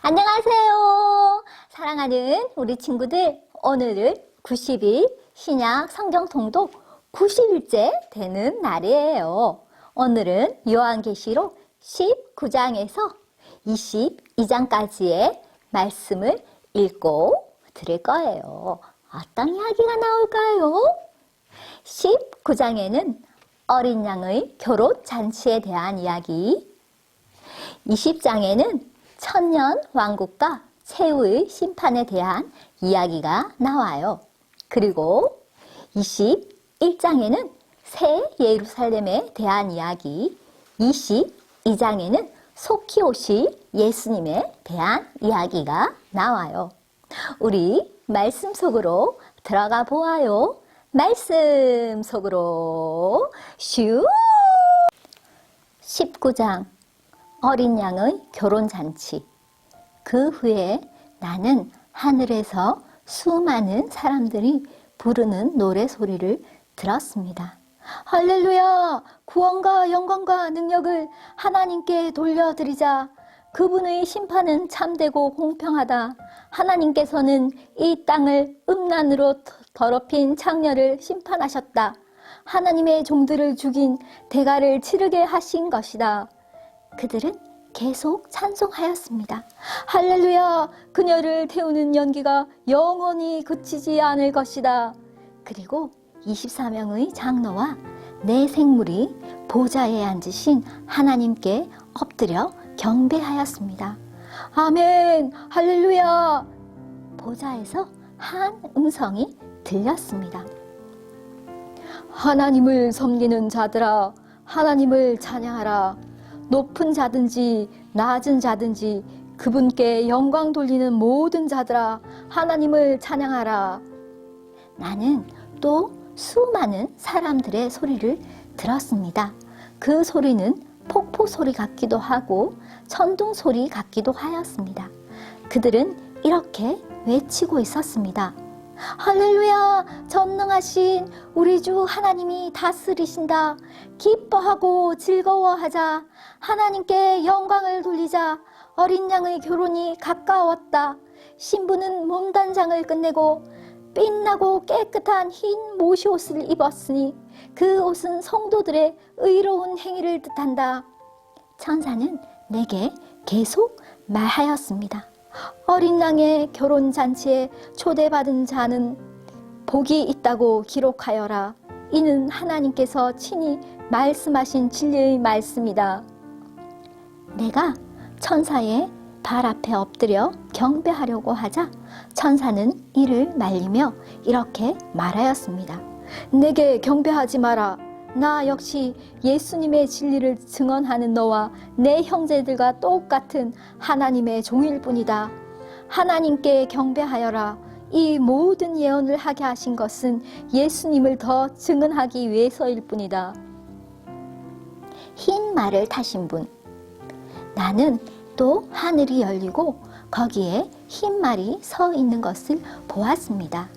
안녕하세요. 사랑하는 우리 친구들, 오늘은 90일 신약 성경 통독 90일째 되는 날이에요. 오늘은 요한계시록 19장에서 22장까지의 말씀을 읽고 들을 거예요. 어떤 이야기가 나올까요? 19장에는 어린 양의 결혼 잔치에 대한 이야기, 20장에는 천년 왕국과 최후의 심판에 대한 이야기가 나와요. 그리고 21장에는 새 예루살렘에 대한 이야기, 22장에는 속히 오실 예수님에 대한 이야기가 나와요. 우리 말씀 속으로 들어가 보아요. 말씀 속으로 슈! 19장 어린 양의 결혼잔치. 그 후에 나는 하늘에서 수많은 사람들이 부르는 노래 소리를 들었습니다. 할렐루야! 구원과 영광과 능력을 하나님께 돌려드리자. 그분의 심판은 참되고 공평하다. 하나님께서는 이 땅을 음란으로 더럽힌 창녀를 심판하셨다. 하나님의 종들을 죽인 대가를 치르게 하신 것이다. 그들은 계속 찬송하였습니다. 할렐루야! 그녀를 태우는 연기가 영원히 그치지 않을 것이다. 그리고 24명의 장로와 네 생물이 보좌에 앉으신 하나님께 엎드려 경배하였습니다. 아멘! 할렐루야! 보좌에서 한 음성이 들렸습니다. 하나님을 섬기는 자들아, 하나님을 찬양하라. 높은 자든지 낮은 자든지 그분께 영광 돌리는 모든 자들아, 하나님을 찬양하라. 나는 또 수많은 사람들의 소리를 들었습니다. 그 소리는 폭포 소리 같기도 하고 천둥 소리 같기도 하였습니다. 그들은 이렇게 외치고 있었습니다. 할렐루야! 전능하신 우리 주 하나님이 다스리신다. 기뻐하고 즐거워하자. 하나님께 영광을 돌리자. 어린 양의 결혼이 가까웠다. 신부는 몸단장을 끝내고 빛나고 깨끗한 흰 모시옷을 입었으니 그 옷은 성도들의 의로운 행위를 뜻한다. 천사는 내게 계속 말하였습니다. 어린 양의 결혼잔치에 초대받은 자는 복이 있다고 기록하여라. 이는 하나님께서 친히 말씀하신 진리의 말씀이다. 내가 천사의 발 앞에 엎드려 경배하려고 하자 천사는 이를 말리며 이렇게 말하였습니다. 내게 경배하지 마라. 나 역시 예수님의 진리를 증언하는 너와 내 형제들과 똑같은 하나님의 종일 뿐이다. 하나님께 경배하여라. 이 모든 예언을 하게 하신 것은 예수님을 더 증언하기 위해서일 뿐이다. 흰 말을 타신 분. 나는 또 하늘이 열리고 거기에 흰 말이 서 있는 것을 보았습니다.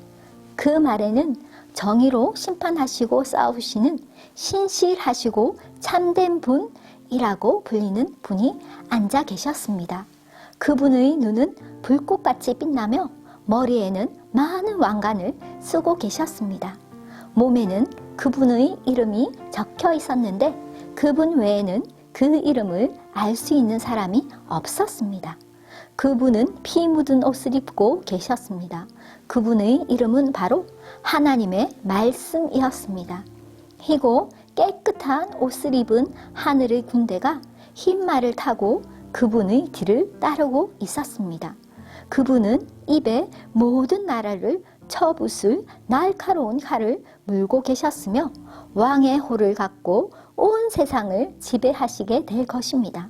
그 말에는 정의로 심판하시고 싸우시는 신실하시고 참된 분이라고 불리는 분이 앉아 계셨습니다. 그분의 눈은 불꽃같이 빛나며 머리에는 많은 왕관을 쓰고 계셨습니다. 몸에는 그분의 이름이 적혀 있었는데 그분 외에는 그 이름을 알 수 있는 사람이 없었습니다. 그분은 피 묻은 옷을 입고 계셨습니다. 그분의 이름은 바로 하나님의 말씀이었습니다. 희고 깨끗한 옷을 입은 하늘의 군대가 흰 말을 타고 그분의 뒤를 따르고 있었습니다. 그분은 입에 모든 나라를 쳐부술 날카로운 칼을 물고 계셨으며 왕의 호를 갖고 온 세상을 지배하시게 될 것입니다.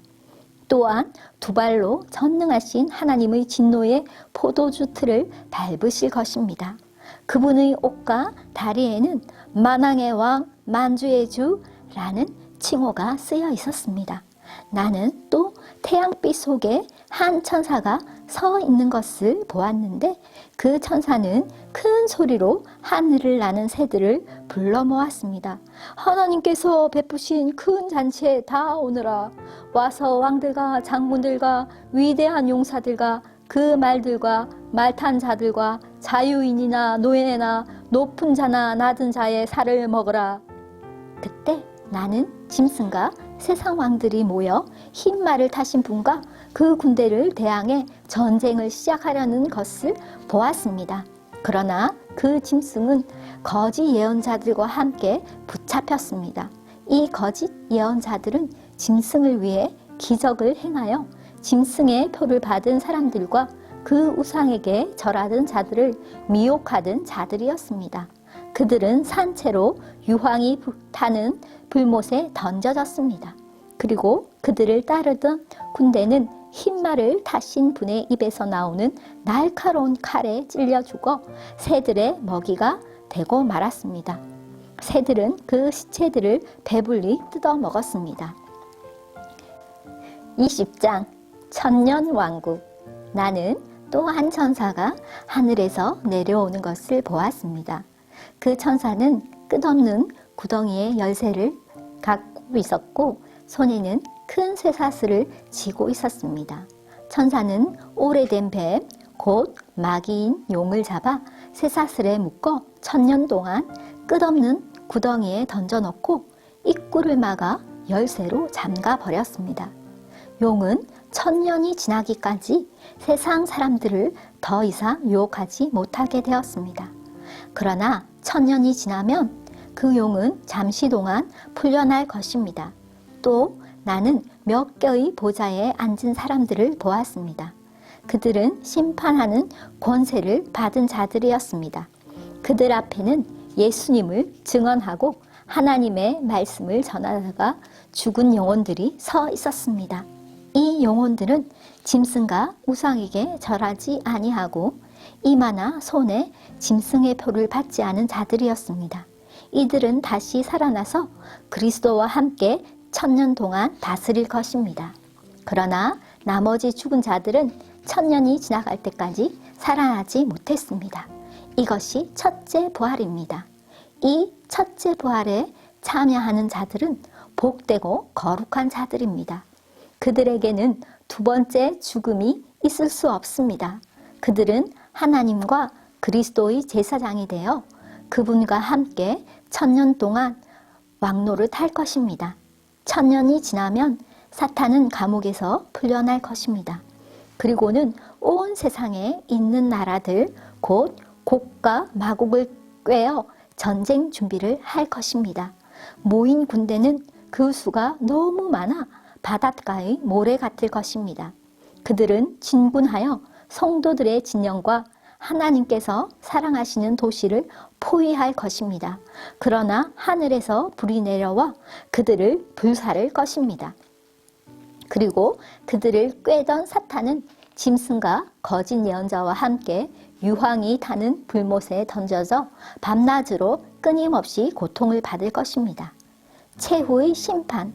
또한 두 발로 전능하신 하나님의 진노의 포도주 틀을 밟으실 것입니다. 그분의 옷과 다리에는 만왕의 왕, 만주의 주라는 칭호가 쓰여 있었습니다. 나는 또 태양빛 속에 한 천사가 서 있는 것을 보았는데 그 천사는 큰 소리로 하늘을 나는 새들을 불러 모았습니다. 하나님께서 베푸신 큰 잔치에 다 오너라. 와서 왕들과 장군들과 위대한 용사들과 그 말들과 말 탄 자들과 자유인이나 노예나 높은 자나 낮은 자의 살을 먹으라. 그때 나는 짐승과 세상 왕들이 모여 흰 말을 타신 분과 그 군대를 대항해 전쟁을 시작하려는 것을 보았습니다. 그러나 그 짐승은 거짓 예언자들과 함께 붙잡혔습니다. 이 거짓 예언자들은 짐승을 위해 기적을 행하여 짐승의 표를 받은 사람들과 그 우상에게 절하던 자들을 미혹하던 자들이었습니다. 그들은 산채로 유황이 타는 불못에 던져졌습니다. 그리고 그들을 따르던 군대는 흰말을 타신 분의 입에서 나오는 날카로운 칼에 찔려 죽어 새들의 먹이가 되고 말았습니다. 새들은 그 시체들을 배불리 뜯어 먹었습니다. 20장 천년왕국. 나는 또 한 천사가 하늘에서 내려오는 것을 보았습니다. 그 천사는 끝없는 구덩이의 열쇠를 갖고 있었고 손에는 큰 쇠사슬을 쥐고 있었습니다. 천사는 오래된 뱀, 곧 마귀인 용을 잡아 쇠사슬에 묶어 1000년 동안 끝없는 구덩이에 던져놓고 입구를 막아 열쇠로 잠가 버렸습니다. 용은 1000년이 지나기까지 세상 사람들을 더 이상 유혹하지 못하게 되었습니다. 그러나 1000년이 지나면 그 용은 잠시 동안 풀려날 것입니다. 또 나는 몇 개의 보좌에 앉은 사람들을 보았습니다. 그들은 심판하는 권세를 받은 자들이었습니다. 그들 앞에는 예수님을 증언하고 하나님의 말씀을 전하다가 죽은 영혼들이 서 있었습니다. 이 영혼들은 짐승과 우상에게 절하지 아니하고 이마나 손에 짐승의 표를 받지 않은 자들이었습니다. 이들은 다시 살아나서 그리스도와 함께 1000년 동안 다스릴 것입니다. 그러나 나머지 죽은 자들은 1000년이 지나갈 때까지 살아나지 못했습니다. 이것이 첫째 부활입니다. 이 첫째 부활에 참여하는 자들은 복되고 거룩한 자들입니다. 그들에게는 두 번째 죽음이 있을 수 없습니다. 그들은 하나님과 그리스도의 제사장이 되어 그분과 함께 1000년 동안 왕노를 탈 것입니다. 1000년이 지나면 사탄은 감옥에서 풀려날 것입니다. 그리고는 온 세상에 있는 나라들 곧 곡과 마곡을 꿰어 전쟁 준비를 할 것입니다. 모인 군대는 그 수가 너무 많아 바닷가의 모래 같을 것입니다. 그들은 진군하여 성도들의 진영과 하나님께서 사랑하시는 도시를 포위할 것입니다. 그러나 하늘에서 불이 내려와 그들을 불사를 것입니다. 그리고 그들을 꿰던 사탄은 짐승과 거짓 예언자와 함께 유황이 타는 불못에 던져져 밤낮으로 끊임없이 고통을 받을 것입니다. 최후의 심판.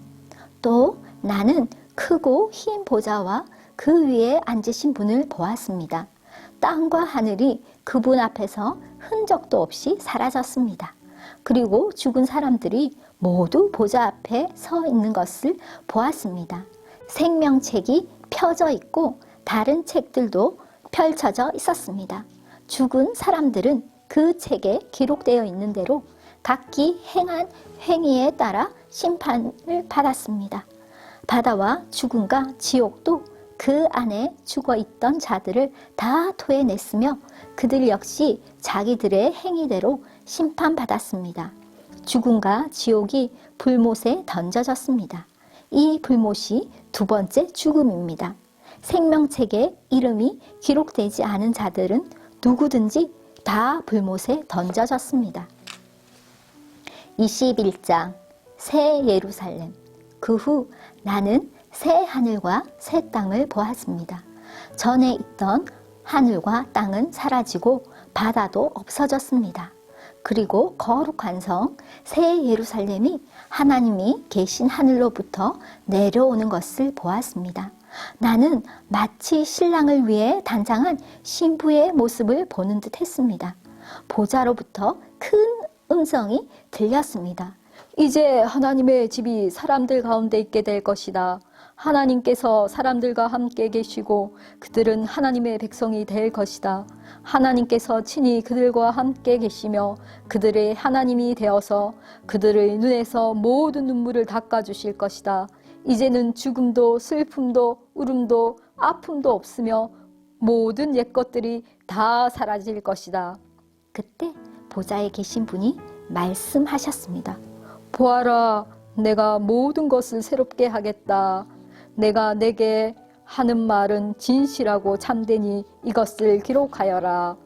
또 나는 크고 흰 보좌와 그 위에 앉으신 분을 보았습니다. 땅과 하늘이 그분 앞에서 흔적도 없이 사라졌습니다. 그리고 죽은 사람들이 모두 보좌 앞에 서 있는 것을 보았습니다. 생명책이 펴져 있고 다른 책들도 펼쳐져 있었습니다. 죽은 사람들은 그 책에 기록되어 있는 대로 각기 행한 행위에 따라 심판을 받았습니다. 바다와 죽음과 지옥도 그 안에 죽어있던 자들을 다 토해냈으며 그들 역시 자기들의 행위대로 심판받았습니다. 죽음과 지옥이 불못에 던져졌습니다. 이 불못이 두 번째 죽음입니다. 생명책에 이름이 기록되지 않은 자들은 누구든지 다 불못에 던져졌습니다. 21장 새 예루살렘. 그 후 나는 새 하늘과 새 땅을 보았습니다. 전에 있던 하늘과 땅은 사라지고 바다도 없어졌습니다. 그리고 거룩한 성 새 예루살렘이 하나님이 계신 하늘로부터 내려오는 것을 보았습니다. 나는 마치 신랑을 위해 단장한 신부의 모습을 보는 듯 했습니다. 보좌로부터 큰 음성이 들렸습니다. 이제 하나님의 집이 사람들 가운데 있게 될 것이다. 하나님께서 사람들과 함께 계시고 그들은 하나님의 백성이 될 것이다. 하나님께서 친히 그들과 함께 계시며 그들의 하나님이 되어서 그들의 눈에서 모든 눈물을 닦아주실 것이다. 이제는 죽음도 슬픔도 울음도 아픔도 없으며 모든 옛것들이 다 사라질 것이다. 그때 보좌에 계신 분이 말씀하셨습니다. 보아라, 내가 모든 것을 새롭게 하겠다. 내가 내게 하는 말은 진실하고 참되니 이것을 기록하여라.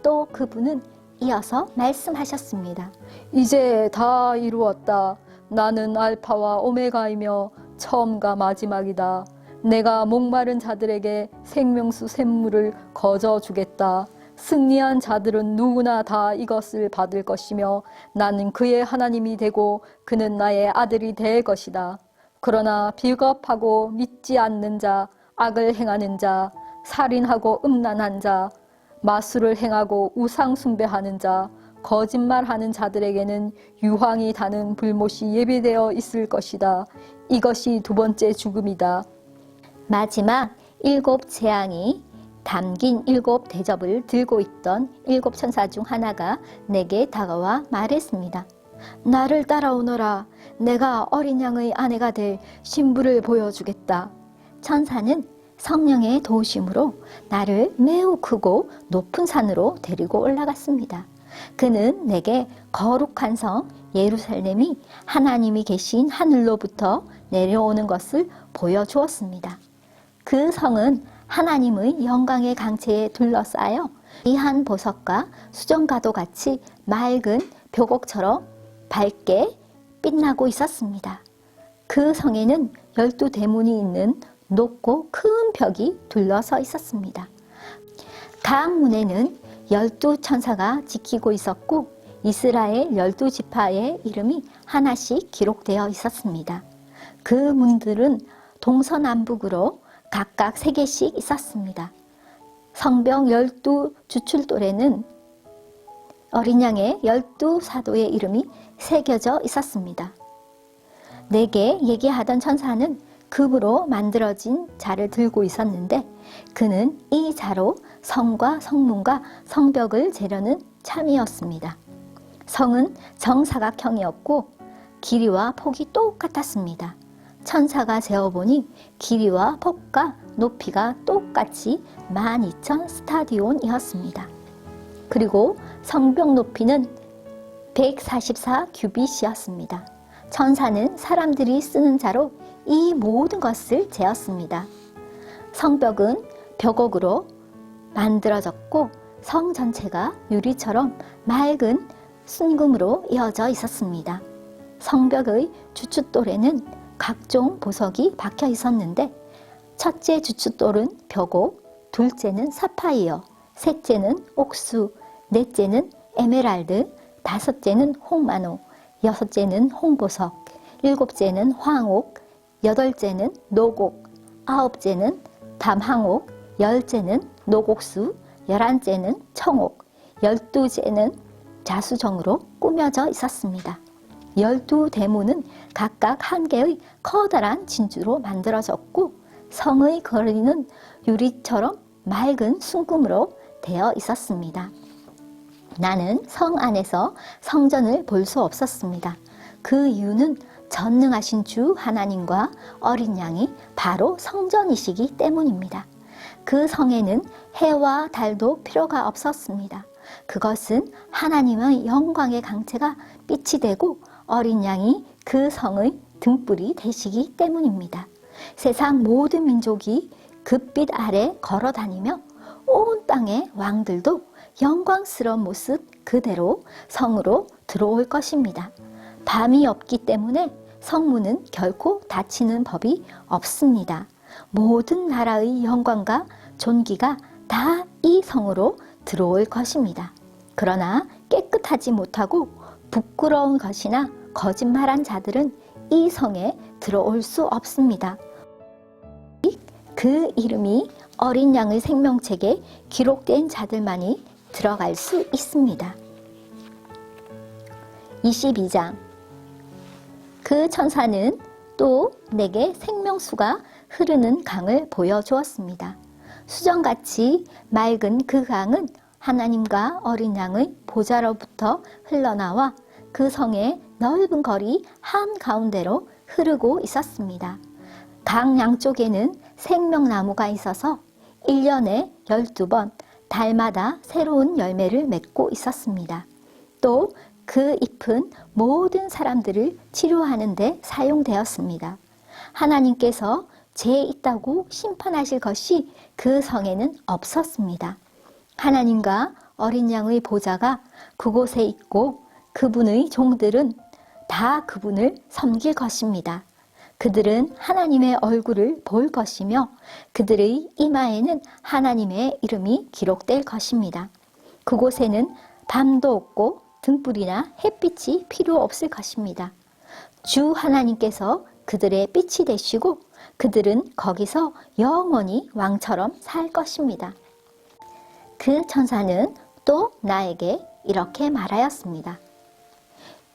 또 그분은 이어서 말씀하셨습니다. 이제 다 이루었다. 나는 알파와 오메가이며 처음과 마지막이다. 내가 목마른 자들에게 생명수 샘물을 거저 주겠다. 승리한 자들은 누구나 다 이것을 받을 것이며 나는 그의 하나님이 되고 그는 나의 아들이 될 것이다. 그러나 비겁하고 믿지 않는 자, 악을 행하는 자, 살인하고 음란한 자, 마술을 행하고 우상 숭배하는 자, 거짓말하는 자들에게는 유황이 다는 불못이 예비되어 있을 것이다. 이것이 두 번째 죽음이다. 마지막 7 재앙이 담긴 7 대접을 들고 있던 7 천사 중 하나가 내게 다가와 말했습니다. 나를 따라오너라. 내가 어린 양의 아내가 될 신부를 보여주겠다. 천사는 성령의 도우심으로 나를 매우 크고 높은 산으로 데리고 올라갔습니다. 그는 내게 거룩한 성 예루살렘이 하나님이 계신 하늘로부터 내려오는 것을 보여주었습니다. 그 성은 하나님의 영광의 강체에 둘러싸여 이한 보석과 수정과도 같이 맑은 벽옥처럼 밝게 빛나고 있었습니다. 그 성에는 12대문이 있는 높고 큰 벽이 둘러서 있었습니다. 각 문에는 12 천사가 지키고 있었고 이스라엘 12지파의 이름이 하나씩 기록되어 있었습니다. 그 문들은 동서남북으로 각각 3개씩 있었습니다. 성벽 12 주출돌에는 어린 양의 12 사도의 이름이 새겨져 있었습니다. 내게 얘기하던 천사는 금으로 만들어진 자를 들고 있었는데 그는 이 자로 성과 성문과 성벽을 재려는 참이었습니다. 성은 정사각형이었고 길이와 폭이 똑같았습니다. 천사가 재어보니 길이와 폭과 높이가 똑같이 12,000 스타디온이었습니다. 그리고 성벽 높이는 144 규빗이었습니다. 천사는 사람들이 쓰는 자로 이 모든 것을 재었습니다. 성벽은 벽옥으로 만들어졌고 성 전체가 유리처럼 맑은 순금으로 이어져 있었습니다. 성벽의 주춧돌에는 각종 보석이 박혀 있었는데 첫째 주춧돌은 벽옥, 둘째는 사파이어, 셋째는 옥수, 넷째는 에메랄드, 다섯째는 홍마노, 여섯째는 홍보석, 일곱째는 황옥, 여덟째는 노곡, 아홉째는 담항옥, 열째는 노곡수, 11째는 청옥, 12째는 자수정으로 꾸며져 있었습니다. 12대문은 각각 한 개의 커다란 진주로 만들어졌고 성의 거리는 유리처럼 맑은 순금으로 되어 있었습니다. 나는 성 안에서 성전을 볼 수 없었습니다. 그 이유는 전능하신 주 하나님과 어린 양이 바로 성전이시기 때문입니다. 그 성에는 해와 달도 필요가 없었습니다. 그것은 하나님의 영광의 강체가 빛이 되고 어린 양이 그 성의 등불이 되시기 때문입니다. 세상 모든 민족이 그 빛 아래 걸어 다니며 온 땅의 왕들도 영광스러운 모습 그대로 성으로 들어올 것입니다. 밤이 없기 때문에 성문은 결코 닫히는 법이 없습니다. 모든 나라의 영광과 존귀가 다 이 성으로 들어올 것입니다. 그러나 깨끗하지 못하고 부끄러운 것이나 거짓말한 자들은 이 성에 들어올 수 없습니다. 그 이름이 어린 양의 생명책에 기록된 자들만이 들어갈 수 있습니다. 22장. 그 천사는 또 내게 생명수가 흐르는 강을 보여주었습니다. 수정같이 맑은 그 강은 하나님과 어린 양의 보좌로부터 흘러나와 그 성의 넓은 거리 한가운데로 흐르고 있었습니다. 강 양쪽에는 생명나무가 있어서 1년에 12번 달마다 새로운 열매를 맺고 있었습니다. 또 그 잎은 모든 사람들을 치료하는 데 사용되었습니다. 하나님께서 죄 있다고 심판하실 것이 그 성에는 없었습니다. 하나님과 어린 양의 보좌가 그곳에 있고 그분의 종들은 다 그분을 섬길 것입니다. 그들은 하나님의 얼굴을 볼 것이며 그들의 이마에는 하나님의 이름이 기록될 것입니다. 그곳에는 밤도 없고 등불이나 햇빛이 필요 없을 것입니다. 주 하나님께서 그들의 빛이 되시고 그들은 거기서 영원히 왕처럼 살 것입니다. 그 천사는 또 나에게 이렇게 말하였습니다.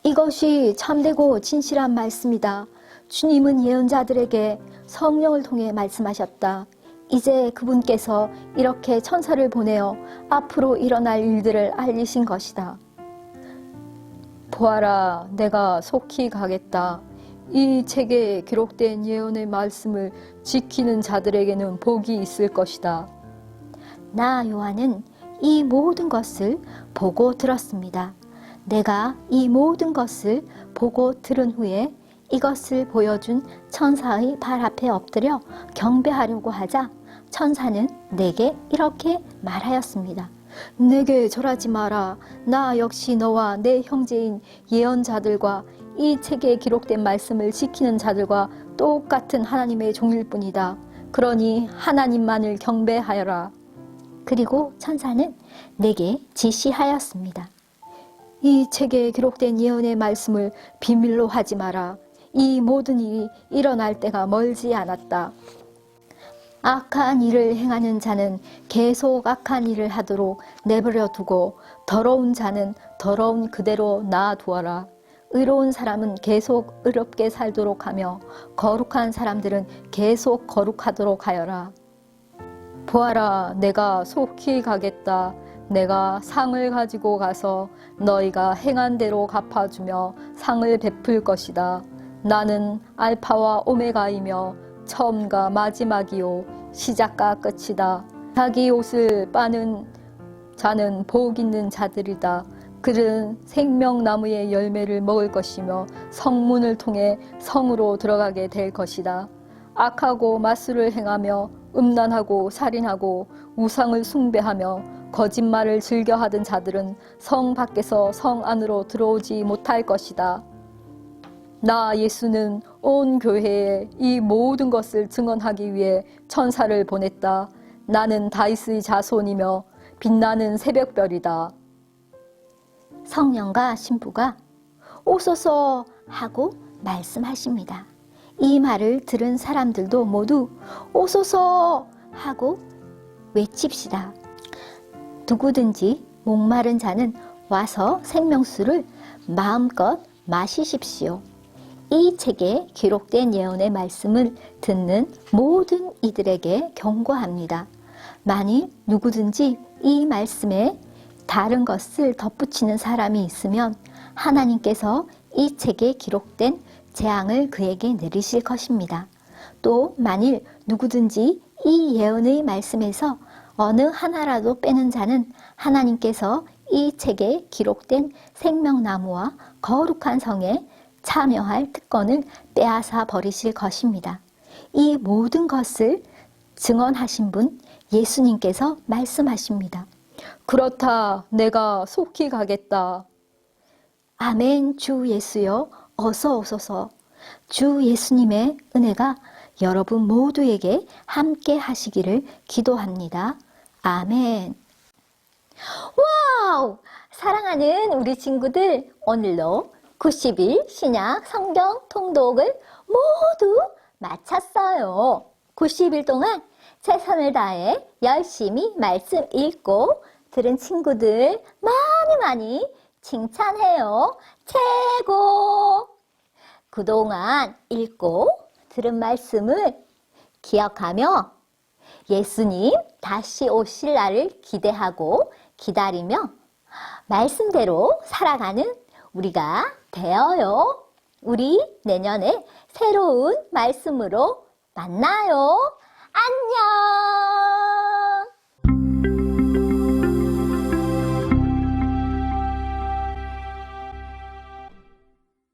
이것이 참되고 진실한 말씀이다. 주님은 예언자들에게 성령을 통해 말씀하셨다. 이제 그분께서 이렇게 천사를 보내어 앞으로 일어날 일들을 알리신 것이다. 보아라, 내가 속히 가겠다. 이 책에 기록된 예언의 말씀을 지키는 자들에게는 복이 있을 것이다. 나 요한은 이 모든 것을 보고 들었습니다. 내가 이 모든 것을 보고 들은 후에 이것을 보여준 천사의 발 앞에 엎드려 경배하려고 하자 천사는 내게 이렇게 말하였습니다. 내게 절하지 마라. 나 역시 너와 내 형제인 예언자들과 이 책에 기록된 말씀을 지키는 자들과 똑같은 하나님의 종일 뿐이다. 그러니 하나님만을 경배하여라. 그리고 천사는 내게 지시하였습니다. 이 책에 기록된 예언의 말씀을 비밀로 하지 마라. 이 모든 일이 일어날 때가 멀지 않았다. 악한 일을 행하는 자는 계속 악한 일을 하도록 내버려 두고 더러운 자는 더러운 그대로 놔두어라. 의로운 사람은 계속 의롭게 살도록 하며 거룩한 사람들은 계속 거룩하도록 하여라. 보아라, 내가 속히 가겠다. 내가 상을 가지고 가서 너희가 행한 대로 갚아주며 상을 베풀 것이다. 나는 알파와 오메가이며 처음과 마지막이요 시작과 끝이다. 자기 옷을 빠는 자는 복 있는 자들이다. 그들은 생명나무의 열매를 먹을 것이며 성문을 통해 성으로 들어가게 될 것이다. 악하고 마술을 행하며 음란하고 살인하고 우상을 숭배하며 거짓말을 즐겨하던 자들은 성 밖에서 성 안으로 들어오지 못할 것이다. 나 예수는 온 교회에 이 모든 것을 증언하기 위해 천사를 보냈다. 나는 다윗의 자손이며 빛나는 새벽별이다. 성령과 신부가 오소서 하고 말씀하십니다. 이 말을 들은 사람들도 모두 오소서 하고 외칩시다. 누구든지 목마른 자는 와서 생명수를 마음껏 마시십시오. 이 책에 기록된 예언의 말씀을 듣는 모든 이들에게 경고합니다. 만일 누구든지 이 말씀에 다른 것을 덧붙이는 사람이 있으면 하나님께서 이 책에 기록된 재앙을 그에게 내리실 것입니다. 또 만일 누구든지 이 예언의 말씀에서 어느 하나라도 빼는 자는 하나님께서 이 책에 기록된 생명나무와 거룩한 성에 참여할 특권을 빼앗아 버리실 것입니다. 이 모든 것을 증언하신 분 예수님께서 말씀하십니다. 그렇다, 내가 속히 가겠다. 아멘. 주 예수여, 어서 오소서. 주 예수님의 은혜가 여러분 모두에게 함께 하시기를 기도합니다. 아멘. 와우! 사랑하는 우리 친구들, 오늘로 90일 신약 성경 통독을 모두 마쳤어요. 90일 동안 최선을 다해 열심히 말씀 읽고 들은 친구들 많이 많이 칭찬해요. 최고! 그동안 읽고 들은 말씀을 기억하며 예수님 다시 오실 날을 기대하고 기다리며 말씀대로 살아가는 우리가 되어요. 우리 내년에 새로운 말씀으로 만나요. 안녕!